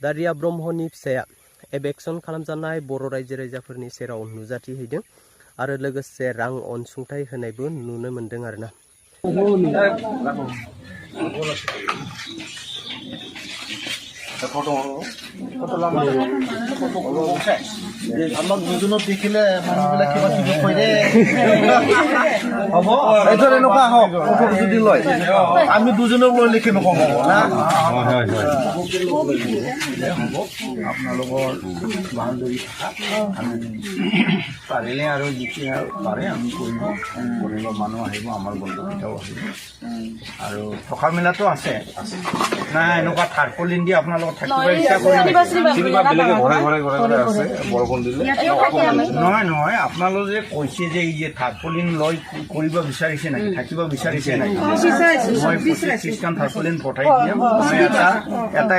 दारिया ब्रह्मनि फिसाया एबेक्सन खालामजानाय बर' रायजो राजाफोरनि सेराव नुजाथि हैदों आरो लोगोसे रां अनसुंथाइ होनायबो नुनो मोनदों आरोना। আমাক দুজনক দেখিলে মানুহবিলাক কিবা কিবি কয় দে হ'ব এইটো এনেকুৱা হওক যদি লয় আমি দুজনক লৈ লিখি নকওঁ না আপোনালোকৰ বাউণ্ডেৰী আমি পাৰিলে আৰু যেতিয়া পাৰে আমি কৰিব মানুহ আহিব আমাৰ বন্ধুকেইটাও আহিব আৰু থকা মেলাটো আছে না এনেকুৱা থাৰ্পলিন দি আপোনালোকৰ থাকিব ইচ্ছা কৰে নহয় নহয় আপোনালোকে যে কৈছে যে এই যে থাৰ্পলিন লৈ কৰিব বিচাৰিছে নেকি থাকিব বিচাৰিছে নেকি মই 25খন থাৰ্পলিন পঠাই দিম এটা